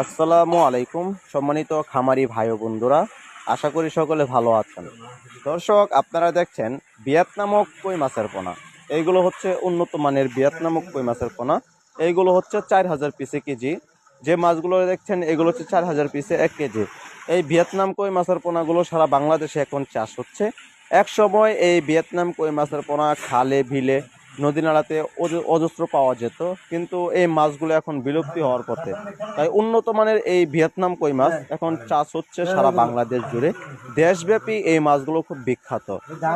আসসালামু আলাইকুম সম্মানিত খামারি ভাই ও বন্ধুরা, আশা করি সকলে ভালো আছেন। দর্শক, আপনারা দেখছেন ভিয়েতনামক কই মাছের পোনা। এইগুলো হচ্ছে উন্নত মানের ভিয়েতনামক কই মাছের পোনা। এইগুলো হচ্ছে 4000 পিসে কেজি। যে মাছগুলো দেখছেন এগুলো হচ্ছে 4000 পিসে 1 কেজি। এই ভিয়েতনাম কই মাছের পোনাগুলো সারা বাংলাদেশে এখন চাষ হচ্ছে। এক সময় এই ভিয়েতনাম কই মাছের পোনা খালে বিলে নদী নালাতে অজস্র পাওয়া যেত, কিন্তু এই মাছগুলো এখন বিলুপ্তি হওয়ার পথে। তাই উন্নত মানের এই ভিয়েতনাম কই মাছ এখন চাষ হচ্ছে সারা বাংলাদেশ জুড়ে। দেশব্যাপী এই মাছগুলো খুব বিখ্যাত।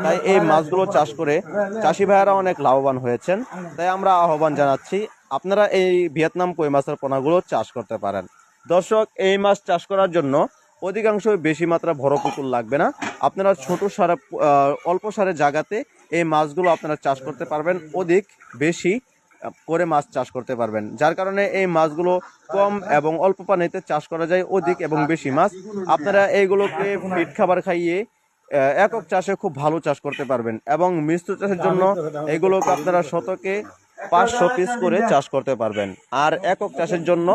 তাই এই মাছগুলো চাষ করে চাষি ভাইয়েরা অনেক লাভবান হয়েছেন। তাই আমরা আহ্বান জানাচ্ছি, আপনারা এই ভিয়েতনাম কই মাছের পোনাগুলো চাষ করতে পারেন। দর্শক, এই মাছ চাষ করার জন্য অধিকাংশ বেশি মাত্রা বড় পুকুর লাগবে না। আপনারা ছোট সারা অল্প সারের জায়গাতে এই মাছগুলো আপনারা চাষ করতে পারবেন, অধিক বেশি করে মাছ চাষ করতে পারবেন। যার কারণে এই মাছগুলো কম এবং অল্প পানিতে চাষ করা যায় অধিক এবং বেশি মাছ। আপনারা এইগুলোকে ফিড খাবার খাইয়ে একক চাষে খুব ভালো চাষ করতে পারবেন, এবং মিশ্র চাষের জন্য এগুলোকে আপনারা শতকে 500 পিস করে চাষ করতে পারবেন। আর একক চাষের জন্য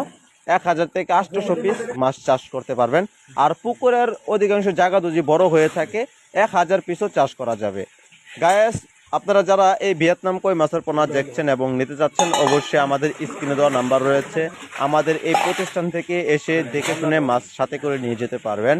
1000 থেকে 800 পিস মাছ চাষ করতে পারবেন। আর পুকুরের অধিকাংশ জায়গা যদি বড় হয়ে থাকে 1000 পিসও চাষ করা যাবে। গায়েস, আপনারা যারা এই ভিয়েতনাম কই মাছের পোনা দেখছেন এবং নিতে চাচ্ছেন, অবশ্যই আমাদের স্ক্রিনে দেওয়া নাম্বার রয়েছে। আমাদের এই প্রতিষ্ঠান থেকে এসে দেখে শুনে মাছ সাথে করে নিয়ে যেতে পারবেন।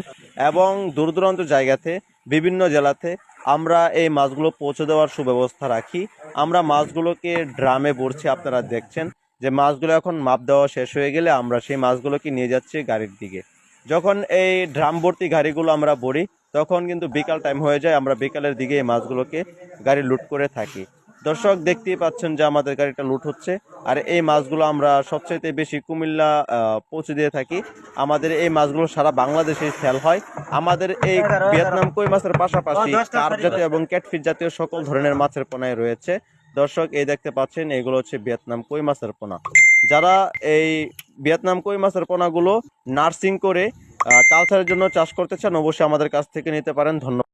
এবং দূর দূরান্ত জায়গাতে বিভিন্ন জেলাতে আমরা এই মাছগুলো পৌঁছে দেওয়ার সুব্যবস্থা রাখি। আমরা মাছগুলোকে ড্রামে ভরছি, আপনারা দেখছেন যে মাছগুলো এখন মাপ দেওয়া শেষ হয়ে গেলে আমরা সেই মাছগুলোকে নিয়ে যাচ্ছি গাড়ির দিকে। যখন এই ড্রাম ভর্তি গাড়িগুলো আমরা ভরি, তখন কিন্তু বিকাল টাইম হয়ে যায়। আমরা বিকালের দিকে এই মাছগুলোকে গাড়ি লুট করে থাকি। দর্শক, দেখতেই পাচ্ছেন যে আমাদের গাড়িটা লুট হচ্ছে। আর এই মাছগুলো আমরা সবচাইতে বেশি কুমিল্লা পৌঁছে দিয়ে থাকি। আমাদের এই মাছগুলো সারা বাংলাদেশে সেল হয়। আমাদের এই ভিয়েতনাম কই মাছের পাশাপাশি কার্প জাতীয় এবং ক্যাটফিশ জাতীয় সকল ধরনের মাছের পোনাই রয়েছে। দর্শক, এই দেখতে পাচ্ছেন এগুলো হচ্ছে ভিয়েতনাম কই মাছের পোনা। যারা এই ভিয়েতনাম কই মাছের পোনাগুলো নার্সিং করে কালচারের জন্য চাষ করতে চান, অবশ্যই আমাদের কাছ থেকে নিতে পারেন। ধন্যবাদ।